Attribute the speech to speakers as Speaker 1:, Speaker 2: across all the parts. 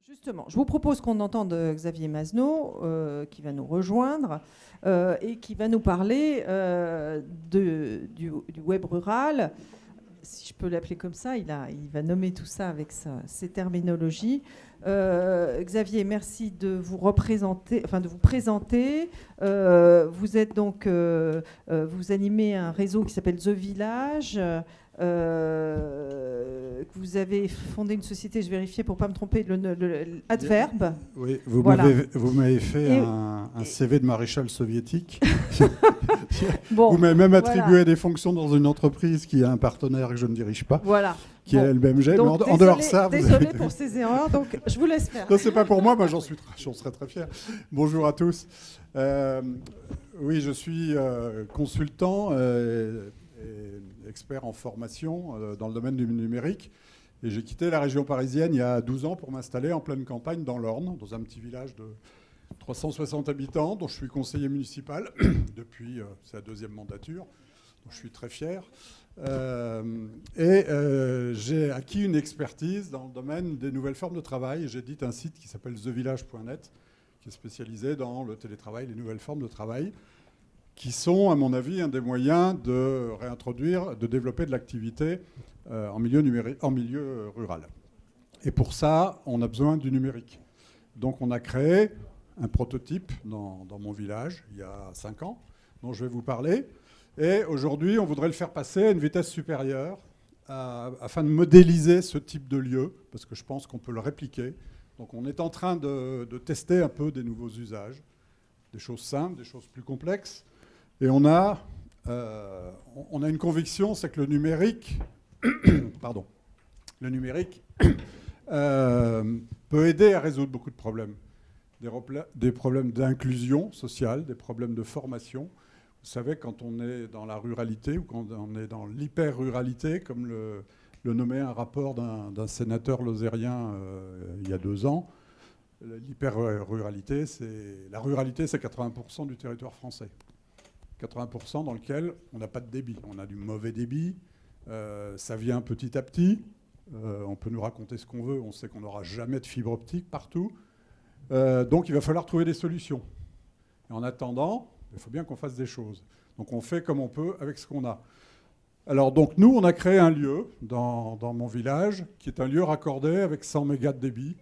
Speaker 1: Justement, je vous propose qu'on entende Xavier Mazneau, qui va nous rejoindre et qui va nous parler du web rural. Si je peux l'appeler comme ça, il va nommer tout ça avec ses terminologies. Xavier, merci de vous représenter, enfin de vous présenter. Vous êtes donc, vous animez un réseau qui s'appelle The Village. Vous avez fondé une société, je vérifiais pour ne pas me tromper, le Adverbe.
Speaker 2: Oui,
Speaker 1: Voilà.
Speaker 2: vous m'avez fait un CV de maréchal soviétique.
Speaker 1: Bon,
Speaker 2: vous m'avez même attribué
Speaker 1: voilà.
Speaker 2: des fonctions dans une entreprise qui a un partenaire que je ne dirige pas,
Speaker 1: Voilà.
Speaker 2: qui est le BMG. Mais
Speaker 1: Donc,
Speaker 2: en dehors de ça...
Speaker 1: Désolé pour ces erreurs, donc je vous laisse faire.
Speaker 2: Non, c'est pas pour moi, j'en serais très fier. Bonjour à tous. Oui, je suis consultant et expert en formation dans le domaine du numérique. Et j'ai quitté la région parisienne il y a 12 ans pour m'installer en pleine campagne dans l'Orne, dans un petit village de 360 habitants, dont je suis conseiller municipal depuis sa deuxième mandature, dont je suis très fier. J'ai acquis une expertise dans le domaine des nouvelles formes de travail. J'édite un site qui s'appelle thevillage.net, qui est spécialisé dans le télétravail, les nouvelles formes de travail, qui sont, à mon avis, un des moyens de réintroduire, de développer de l'activité en milieu rural. Et pour ça, on a besoin du numérique. Donc on a créé un prototype dans mon village, il y a 5 ans, dont je vais vous parler. Et aujourd'hui, on voudrait le faire passer à une vitesse supérieure afin de modéliser ce type de lieu, parce que je pense qu'on peut le répliquer. Donc on est en train de tester un peu des nouveaux usages, des choses simples, des choses plus complexes. Et on a une conviction, c'est que le numérique, pardon, le numérique peut aider à résoudre beaucoup de problèmes. Des problèmes d'inclusion sociale, des problèmes de formation. Vous savez, quand on est dans la ruralité ou quand on est dans l'hyper-ruralité, comme le nommait un rapport d'un sénateur lozérien il y a 2 ans, l'hyper-ruralité, la ruralité, c'est 80% du territoire français. 80% dans lequel on n'a pas de débit. On a du mauvais débit, ça vient petit à petit. On peut nous raconter ce qu'on veut, on sait qu'on n'aura jamais de fibre optique partout. Donc il va falloir trouver des solutions. Et en attendant, il faut bien qu'on fasse des choses. Donc on fait comme on peut avec ce qu'on a. Alors donc nous, on a créé un lieu dans mon village qui est un lieu raccordé avec 100 mégas de débit.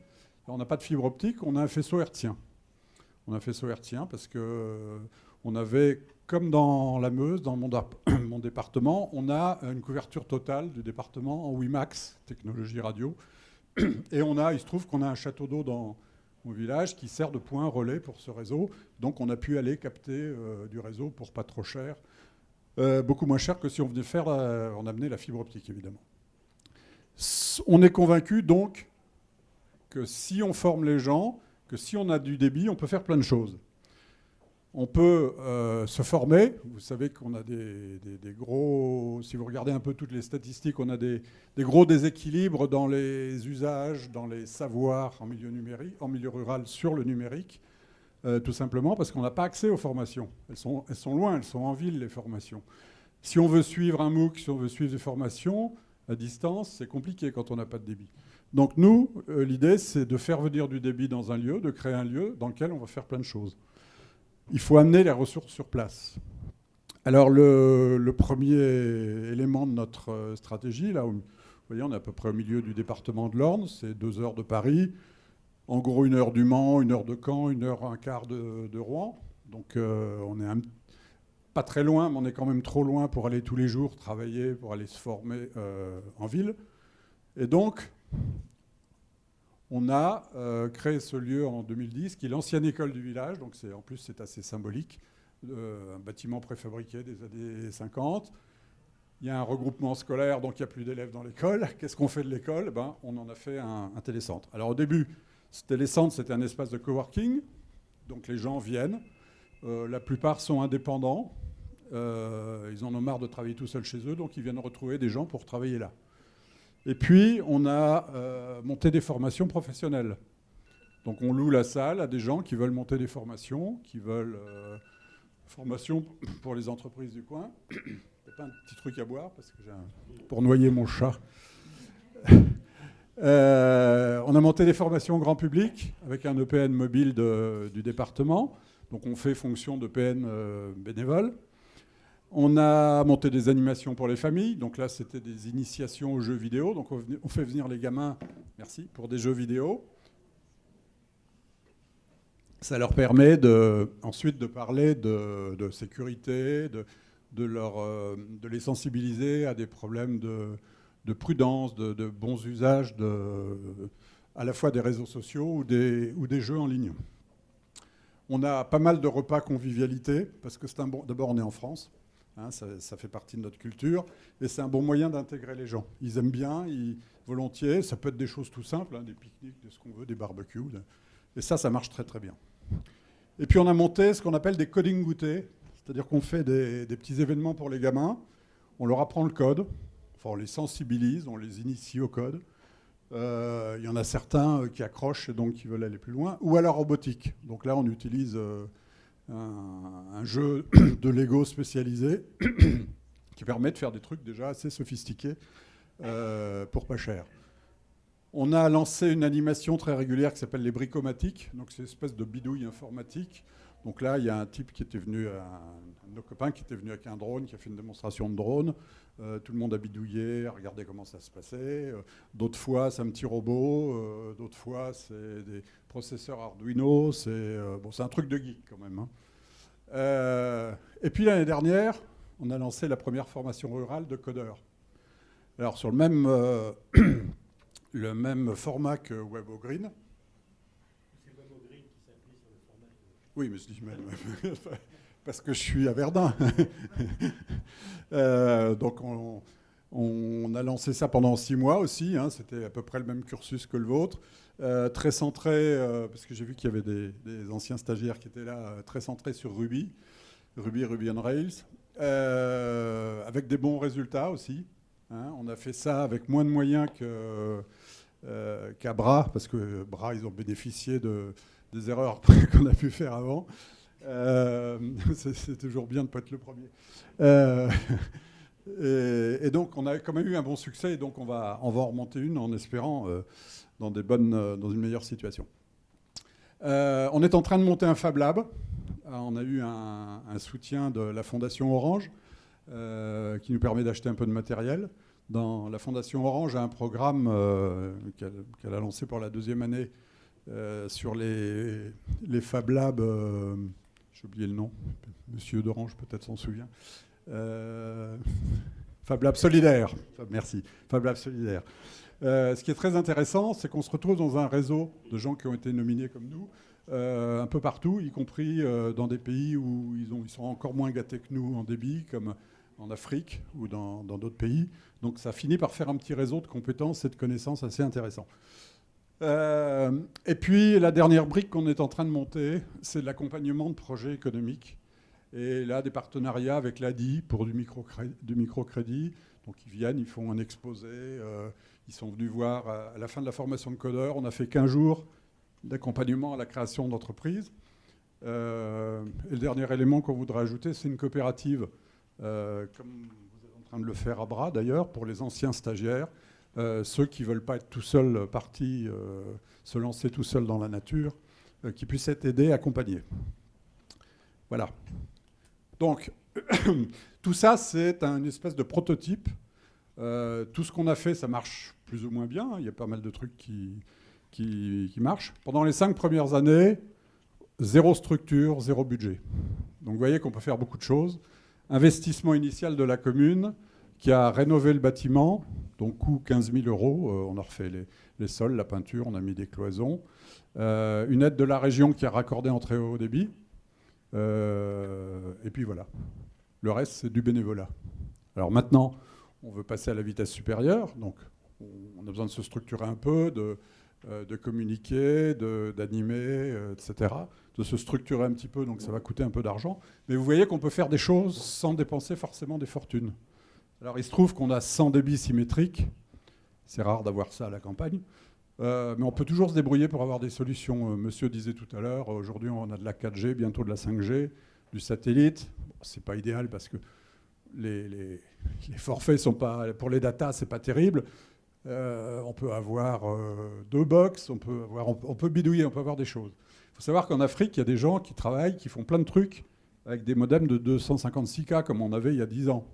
Speaker 2: On n'a pas de fibre optique, on a un faisceau hertzien. On a un faisceau hertzien parce que on avait, comme dans la Meuse, dans mon département, on a une couverture totale du département en WiMAX, technologie radio. Et il se trouve qu'on a un château d'eau dans mon village qui sert de point relais pour ce réseau. Donc on a pu aller capter du réseau pour pas trop cher. Beaucoup moins cher que si on venait on amenait la fibre optique, évidemment. On est convaincu donc que si on forme les gens, que si on a du débit, on peut faire plein de choses. On peut se former. Vous savez qu'on a des gros... Si vous regardez un peu toutes les statistiques, on a des gros déséquilibres dans les usages, dans les savoirs en milieu rural sur le numérique, tout simplement parce qu'on n'a pas accès aux formations. Elles sont loin, elles sont en ville, les formations. Si on veut suivre un MOOC, si on veut suivre des formations à distance, c'est compliqué quand on n'a pas de débit. Donc nous, l'idée, c'est de faire venir du débit dans un lieu, de créer un lieu dans lequel on va faire plein de choses. Il faut amener les ressources sur place. Alors le premier élément de notre stratégie, là où vous voyez, on est à peu près au milieu du département de l'Orne, c'est 2 heures de Paris, en gros 1 heure du Mans, 1 heure de Caen, 1 heure, un quart de Rouen. Donc on est pas très loin, mais on est quand même trop loin pour aller tous les jours travailler, pour aller se former en ville. Et donc, on a créé ce lieu en 2010, qui est l'ancienne école du village. Donc en plus, c'est assez symbolique. Un bâtiment préfabriqué des années 50. Il y a un regroupement scolaire, donc il n'y a plus d'élèves dans l'école. Qu'est-ce qu'on fait de l'école ? On en a fait un télécentre. Alors au début, ce télécentre, c'était un espace de coworking. Donc les gens viennent. La plupart sont indépendants. Ils en ont marre de travailler tout seuls chez eux, donc ils viennent retrouver des gens pour travailler là. Et puis, on a monté des formations professionnelles. Donc, on loue la salle à des gens qui veulent monter des formations, qui veulent formation pour les entreprises du coin. C'est pas un petit truc à boire, parce que pour noyer mon chat. On a monté des formations grand public avec un EPN mobile du département. Donc on fait fonction d'EPN bénévole. On a monté des animations pour les familles. Donc là, c'était des initiations aux jeux vidéo. Donc on fait venir les gamins, merci, pour des jeux vidéo. Ça leur permet ensuite de parler de sécurité, de les sensibiliser à des problèmes de prudence, de bons usages à la fois des réseaux sociaux ou des jeux en ligne. On a pas mal de repas convivialité, parce que d'abord on est en France, hein, ça fait partie de notre culture, et c'est un bon moyen d'intégrer les gens. Ils aiment bien, volontiers, ça peut être des choses tout simples, hein, des pique-niques, de ce qu'on veut, des barbecues, et ça marche très très bien. Et puis on a monté ce qu'on appelle des coding goûters, c'est-à-dire qu'on fait des petits événements pour les gamins, on leur apprend le code, enfin on les sensibilise, on les initie au code. Il y en a certains qui accrochent et donc qui veulent aller plus loin, ou à la robotique. Donc là on utilise un jeu de Lego spécialisé qui permet de faire des trucs déjà assez sophistiqués pour pas cher. On a lancé une animation très régulière qui s'appelle les bricomatiques. Donc c'est une espèce de bidouille informatique. Donc là, il y a un type qui était venu, un de nos copains qui était venu avec un drone, qui a fait une démonstration de drone. Tout le monde a bidouillé, a regardé comment ça se passait. D'autres fois, c'est un petit robot. D'autres fois, c'est des processeurs Arduino. C'est un truc de geek quand même, hein. Et puis l'année dernière, on a lancé la première formation rurale de codeurs. Alors sur le même format que WebOGreen.
Speaker 3: C'est WebOGreen qui s'appuie sur le format de...
Speaker 2: Oui, mais je dis même parce que je suis à Verdun. Donc on a lancé ça pendant 6 mois aussi, hein, c'était à peu près le même cursus que le vôtre, très centré, parce que j'ai vu qu'il y avait des anciens stagiaires qui étaient là, très centré sur Ruby on Rails, avec des bons résultats aussi. Hein, on a fait ça avec moins de moyens qu'à Bras, parce que Bras, ils ont bénéficié des erreurs qu'on a pu faire avant. C'est toujours bien de ne pas être le premier. Et donc, on a quand même eu un bon succès, et donc on va en remonter une en espérant dans une meilleure situation. On est en train de monter un Fab Lab. On a eu un soutien de la Fondation Orange, qui nous permet d'acheter un peu de matériel. La Fondation Orange a un programme qu'elle a lancé pour la 2e année sur les Fab Labs. J'ai oublié le nom. Monsieur d'Orange peut-être s'en souvient. Fab Lab solidaire. Merci. Fab Lab solidaire. Ce qui est très intéressant, c'est qu'on se retrouve dans un réseau de gens qui ont été nominés comme nous, un peu partout, y compris dans des pays où ils sont encore moins gâtés que nous en débit, comme en Afrique ou dans d'autres pays. Donc ça finit par faire un petit réseau de compétences et de connaissances assez intéressant. Et puis la dernière brique qu'on est en train de monter, c'est de l'accompagnement de projets économiques. Et là, des partenariats avec l'ADI pour du microcrédit. Donc ils viennent, ils font un exposé, ils sont venus voir à la fin de la formation de codeur. On a fait 15 jours d'accompagnement à la création d'entreprises. Et le dernier élément qu'on voudrait ajouter, c'est une coopérative, comme vous êtes en train de le faire à Bras d'ailleurs, pour les anciens stagiaires, ceux qui ne veulent pas être tout seuls partis, se lancer tout seuls dans la nature, qui puissent être aidés, accompagnés. Voilà. Donc, tout ça, c'est une espèce de prototype. Tout ce qu'on a fait, ça marche plus ou moins bien. Il y a pas mal de trucs qui marchent. Pendant les 5 premières années, 0 structure, 0 budget. Donc vous voyez qu'on peut faire beaucoup de choses. Investissement initial de la commune qui a rénové le bâtiment, donc coût 15 000 €. On a refait les sols, la peinture, on a mis des cloisons. Une aide de la région qui a raccordé en très haut débit. Et puis voilà. Le reste, c'est du bénévolat. Alors maintenant, on veut passer à la vitesse supérieure. Donc on a besoin de se structurer un peu, de communiquer, d'animer, etc. De se structurer un petit peu, donc ça va coûter un peu d'argent. Mais vous voyez qu'on peut faire des choses sans dépenser forcément des fortunes. Alors il se trouve qu'on a 100 débits symétriques. C'est rare d'avoir ça à la campagne. Mais on peut toujours se débrouiller pour avoir des solutions. Monsieur disait tout à l'heure, aujourd'hui on a de la 4G, bientôt de la 5G, du satellite. Bon, c'est pas idéal parce que les forfaits sont pas, pour les datas, c'est pas terrible. on peut avoir 2 box, on peut bidouiller, on peut avoir des choses. Il faut savoir qu'en Afrique, il y a des gens qui travaillent, qui font plein de trucs avec des modems de 256K comme on avait il y a 10 ans.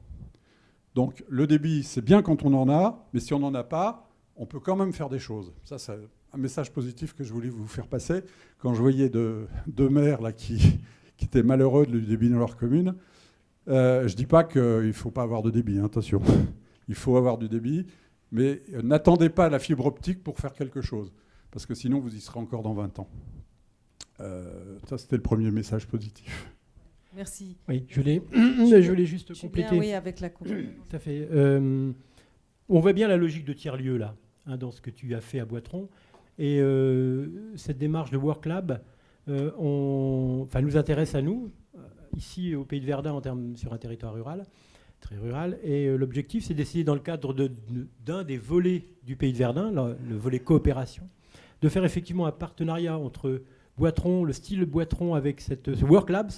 Speaker 2: Donc le débit, c'est bien quand on en a, mais si on n'en a pas, on peut quand même faire des choses. Ça, c'est un message positif que je voulais vous faire passer. Quand je voyais deux maires là, qui étaient malheureux du débit dans leur commune, je ne dis pas qu'il ne faut pas avoir de débit, hein, attention. Il faut avoir du débit, mais n'attendez pas la fibre optique pour faire quelque chose, parce que sinon vous y serez encore dans 20 ans. Ça, c'était le premier message positif.
Speaker 1: Merci.
Speaker 4: Oui, je voulais juste compléter.
Speaker 1: Bien, oui, avec la complément.
Speaker 4: Tout à fait. On voit bien la logique de tiers-lieu, là, hein, dans ce que tu as fait à Boitron. Et cette démarche de Work Lab nous intéresse à nous, ici au Pays de Verdun, sur un territoire rural, très rural. Et l'objectif, c'est d'essayer, dans le cadre d'un des volets du Pays de Verdun, le volet coopération, de faire effectivement un partenariat entre Boitron, le style Boitron avec ce Work Labs,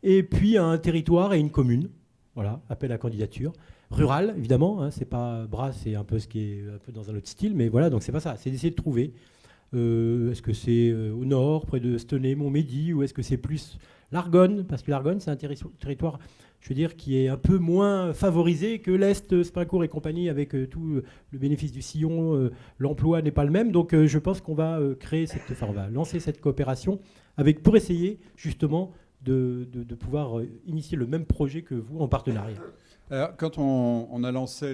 Speaker 4: et puis un territoire et une commune. Voilà, appel à candidature. Rural, évidemment, hein, c'est pas Bras, c'est un peu ce qui est un peu dans un autre style, mais voilà, donc c'est pas ça. C'est d'essayer de trouver. Est-ce que c'est au nord, près de Stenay, Montmédy, ou est-ce que c'est plus l'Argonne? Parce que l'Argonne, c'est un territoire, je veux dire, qui est un peu moins favorisé que l'Est, Spincourt et compagnie, avec tout le bénéfice du sillon. L'emploi n'est pas le même, donc je pense qu'on va on va lancer cette coopération pour essayer justement de pouvoir initier le même projet que vous en partenariat.
Speaker 2: Alors, quand on a lancé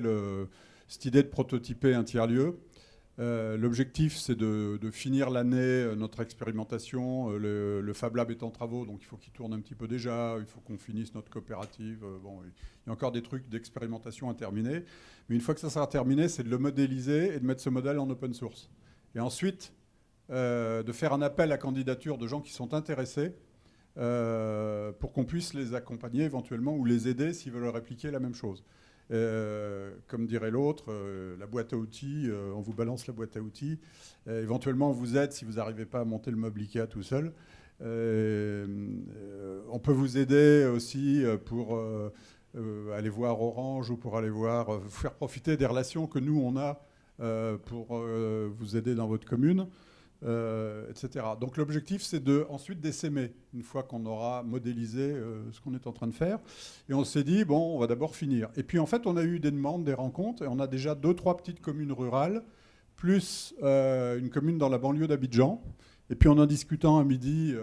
Speaker 2: cette idée de prototyper un tiers-lieu, l'objectif, c'est de finir l'année, notre expérimentation. Le Fab Lab est en travaux, donc il faut qu'il tourne un petit peu déjà. Il faut qu'on finisse notre coopérative. Il y a encore des trucs d'expérimentation à terminer. Mais une fois que ça sera terminé, c'est de le modéliser et de mettre ce modèle en open source. Et ensuite, de faire un appel à candidature de gens qui sont intéressés pour qu'on puisse les accompagner éventuellement ou les aider s'ils veulent répliquer la même chose. Comme dirait l'autre, la boîte à outils, on vous balance la boîte à outils. Éventuellement, on vous aide si vous n'arrivez pas à monter le meuble Ikea tout seul. On peut vous aider aussi pour aller voir Orange ou pour aller vous faire profiter des relations que nous, on a pour vous aider dans votre commune. Etc. Donc l'objectif, c'est ensuite d'essaimer, une fois qu'on aura modélisé ce qu'on est en train de faire. Et on s'est dit, bon, on va d'abord finir. Et puis en fait, on a eu des demandes, des rencontres, et on a déjà 2-3 petites communes rurales, plus une commune dans la banlieue d'Abidjan. Et puis en discutant à midi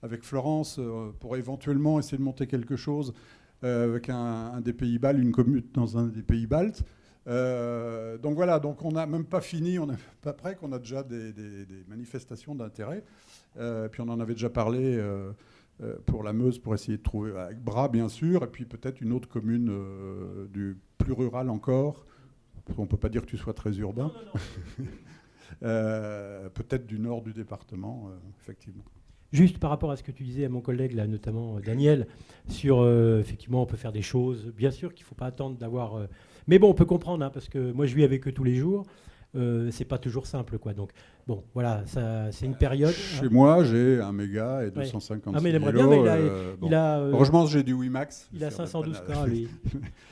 Speaker 2: avec Florence, pour éventuellement essayer de monter quelque chose avec un des pays baltes, une commune dans un des pays baltes. Donc voilà, donc on n'a même pas fini, on n'est pas prêt, qu'on a déjà des manifestations d'intérêt. Puis on en avait déjà parlé pour la Meuse, pour essayer de trouver, avec Bras bien sûr, et puis peut-être une autre commune du plus rural encore. On ne peut pas dire que tu sois très urbain. Non. Peut-être du nord du département, effectivement.
Speaker 4: Juste par rapport à ce que tu disais à mon collègue, là, notamment Daniel, sur effectivement, on peut faire des choses. Bien sûr qu'il ne faut pas attendre d'avoir. Mais bon, on peut comprendre, hein, parce que moi, je vis avec eux tous les jours. C'est pas toujours simple, quoi. Donc, bon, voilà, c'est une période.
Speaker 2: Chez moi, j'ai 1 méga et 250
Speaker 4: Ah, mais il aimerait
Speaker 2: vélos,
Speaker 4: bien, mais
Speaker 2: heureusement, j'ai du WiMax.
Speaker 4: Il a 512K, lui.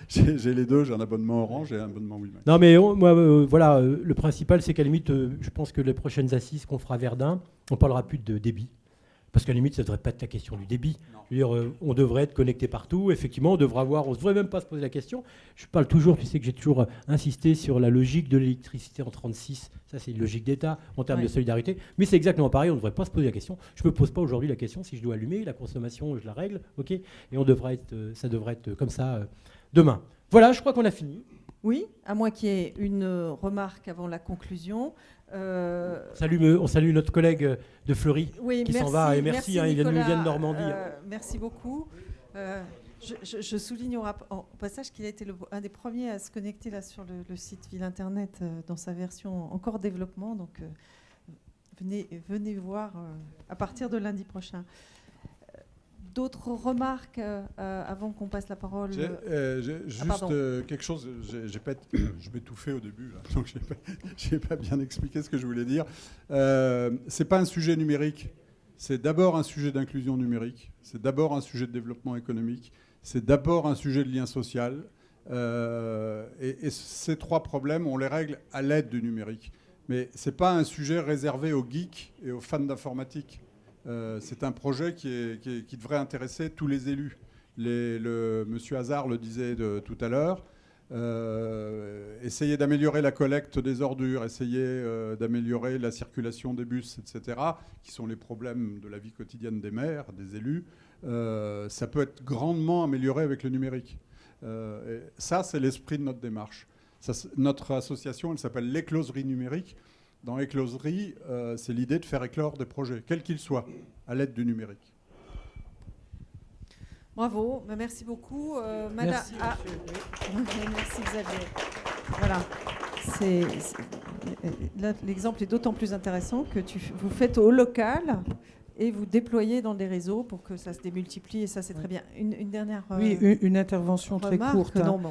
Speaker 2: J'ai les deux, j'ai un abonnement Orange et un abonnement WiMax.
Speaker 4: Non, mais moi, voilà, le principal, c'est qu'à la limite, je pense que les prochaines assises qu'on fera à Verdun, on parlera plus de débit. Parce qu'à la limite, ça ne devrait pas être la question du débit. Je veux dire, on devrait être connecté partout. Effectivement, on ne devrait même pas se poser la question. Je parle toujours, tu sais que j'ai toujours insisté sur la logique de l'électricité en 36. Ça, c'est une logique d'État en termes de solidarité. Mais c'est exactement pareil, on ne devrait pas se poser la question. Je ne me pose pas aujourd'hui la question si je dois allumer. La consommation, je la règle. OK. Et ça devrait être comme ça demain. Voilà, je crois qu'on a fini.
Speaker 1: Oui, à moins qu'il y ait une remarque avant la conclusion.
Speaker 4: On salue notre collègue de Fleury qui s'en va. Et merci, il nous vient de Normandie.
Speaker 1: Merci beaucoup. Je souligne au passage qu'il a été un des premiers à se connecter là, sur le site Ville Internet dans sa version encore développement. Donc venez voir à partir de lundi prochain. D'autres remarques avant qu'on passe la parole?
Speaker 2: Juste quelque chose, je m'étouffais au début, là, donc je n'ai pas bien expliqué ce que je voulais dire. Ce n'est pas un sujet numérique, c'est d'abord un sujet d'inclusion numérique, c'est d'abord un sujet de développement économique, c'est d'abord un sujet de lien social. Et ces 3 problèmes, on les règle à l'aide du numérique. Mais ce n'est pas un sujet réservé aux geeks et aux fans d'informatique. C'est un projet qui devrait intéresser tous les élus. Monsieur Hazard le disait tout à l'heure. Essayer d'améliorer la collecte des ordures, essayer d'améliorer la circulation des bus, etc., qui sont les problèmes de la vie quotidienne des maires, des élus, ça peut être grandement amélioré avec le numérique. Et ça, c'est l'esprit de notre démarche. Notre association, elle s'appelle l'Écloserie numérique. Dans l'Écloserie, c'est l'idée de faire éclore des projets, quels qu'ils soient, à l'aide du numérique.
Speaker 1: Bravo, merci beaucoup.
Speaker 4: Merci,
Speaker 1: Merci Xavier. Voilà. Là, l'exemple est d'autant plus intéressant que vous faites au local et vous déployez dans des réseaux pour que ça se démultiplie, et ça c'est très bien. Une dernière
Speaker 5: Oui, une intervention très
Speaker 1: remarque.
Speaker 5: courte.
Speaker 1: Non,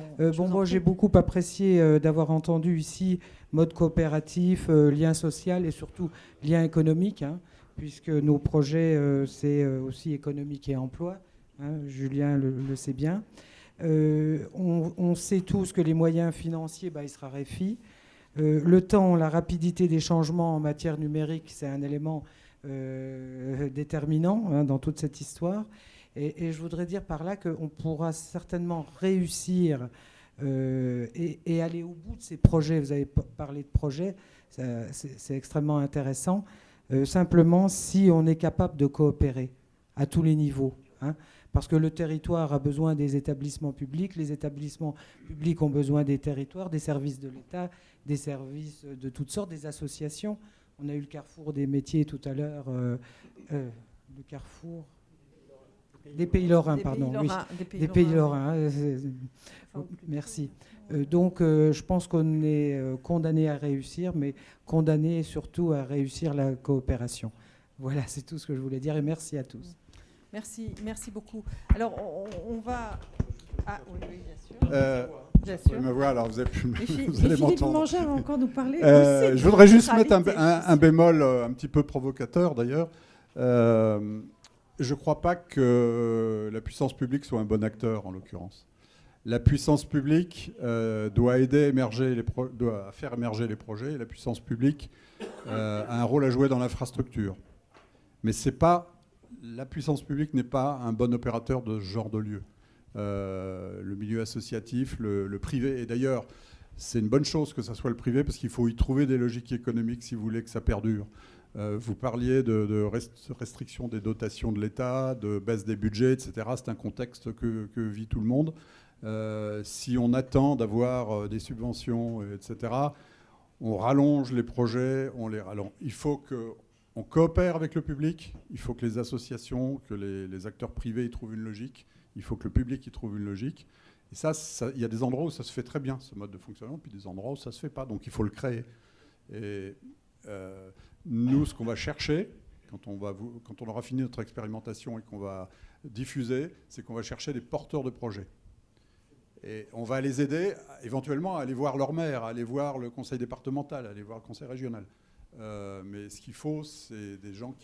Speaker 5: Moi j'ai beaucoup apprécié d'avoir entendu ici mode coopératif, lien social et surtout lien économique, puisque nos projets c'est aussi économique et emploi. Julien le sait bien. On sait tous que les moyens financiers, ils se raréfient. Le temps, la rapidité des changements en matière numérique, c'est un élément déterminant dans toute cette histoire. Et je voudrais dire par là qu'on pourra certainement réussir et aller au bout de ces projets. Vous avez parlé de projets, c'est extrêmement intéressant. Simplement si on est capable de coopérer à tous les niveaux. Parce que le territoire a besoin des établissements publics, les établissements publics ont besoin des territoires, des services de l'État, des services de toutes sortes, des associations. On a eu le carrefour des métiers tout à l'heure, le carrefour des Pays Lorrains, pardon. Des Pays Lorrains. Merci. Donc, je pense qu'on est condamné à réussir, mais condamné surtout à réussir la coopération. Voilà, c'est tout ce que je voulais dire, et merci à tous.
Speaker 1: Merci beaucoup. Alors, on va... Ah oui, bien sûr.
Speaker 2: Bien sûr. Me voir, alors vous avez pu vous allez m'entendre.
Speaker 1: Manger va encore nous parler.
Speaker 2: Je voudrais juste mettre un bémol un petit peu provocateur, d'ailleurs. Je ne crois pas que la puissance publique soit un bon acteur, en l'occurrence. La puissance publique doit aider à faire émerger les projets. Et la puissance publique a un rôle à jouer dans l'infrastructure. Mais c'est pas... La puissance publique n'est pas un bon opérateur de ce genre de lieu. Le milieu associatif, le privé, et d'ailleurs, c'est une bonne chose que ça soit le privé parce qu'il faut y trouver des logiques économiques si vous voulez que ça perdure. Vous parliez de restriction des dotations de l'État, de baisse des budgets, etc. C'est un contexte que vit tout le monde. Si on attend d'avoir des subventions, etc., on rallonge les projets, on les rallonge. Il faut qu'on coopère avec le public, il faut que les associations, que les acteurs privés y trouvent une logique, il faut que le public y trouve une logique. Et ça, il y a des endroits où ça se fait très bien, ce mode de fonctionnement, puis des endroits où ça ne se fait pas. Donc il faut le créer. Et nous, ce qu'on va chercher, quand on aura fini notre expérimentation et qu'on va diffuser, c'est qu'on va chercher des porteurs de projets. Et on va les aider éventuellement à aller voir leur maire, à aller voir le conseil départemental, à aller voir le conseil régional. Mais ce qu'il faut, c'est des gens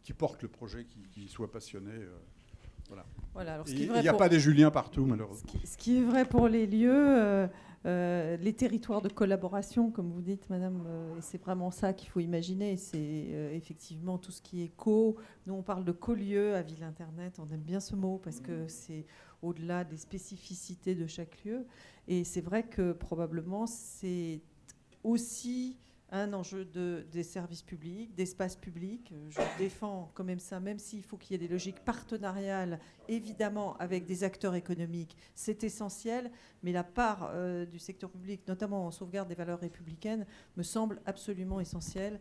Speaker 2: qui portent le projet, qui soient passionnés. Voilà. Il n'y a pas des Juliens partout, malheureusement.
Speaker 1: Ce qui est vrai pour les lieux, les territoires de collaboration, comme vous dites, madame, et c'est vraiment ça qu'il faut imaginer. C'est effectivement tout ce qui est co. Nous, on parle de co-lieu à Ville Internet. On aime bien ce mot parce que c'est au-delà des spécificités de chaque lieu. Et c'est vrai que probablement, c'est aussi un enjeu des services publics, d'espace public. Je défends quand même ça, même s'il faut qu'il y ait des logiques partenariales, évidemment, avec des acteurs économiques, c'est essentiel, mais la part du secteur public, notamment en sauvegarde des valeurs républicaines, me semble absolument essentielle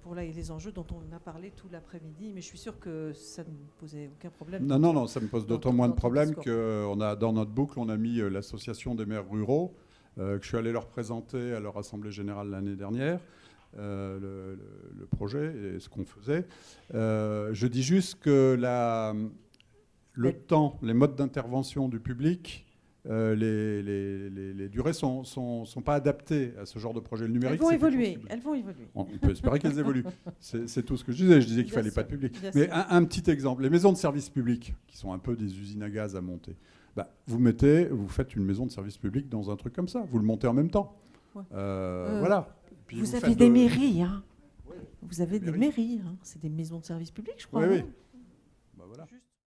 Speaker 1: pour les enjeux dont on a parlé tout l'après-midi, mais je suis sûre que ça ne posait aucun problème.
Speaker 2: Non, ça me pose d'autant moins de problèmes que dans notre boucle, on a mis l'association des maires ruraux, que je suis allé leur présenter à leur assemblée générale l'année dernière, le projet et ce qu'on faisait. Je dis juste que le temps, les modes d'intervention du public, les durées sont pas adaptées à ce genre de projet. Le numérique,
Speaker 1: elles vont évoluer.
Speaker 2: On peut espérer qu'elles évoluent. C'est tout ce que je disais. Je disais qu'il ne fallait pas de public. Mais un petit exemple. Les maisons de service public, qui sont un peu des usines à gaz à monter. Bah, vous faites une maison de service public dans un truc comme ça. Vous le montez en même temps.
Speaker 1: Ouais.
Speaker 2: Voilà. Puis
Speaker 1: Vous avez
Speaker 2: faites
Speaker 1: des mairies, hein.
Speaker 2: Oui,
Speaker 1: Vous avez des
Speaker 2: mairies.
Speaker 1: mairies, hein. C'est des maisons de service public, je crois.
Speaker 2: Oui,
Speaker 1: hein.
Speaker 2: oui.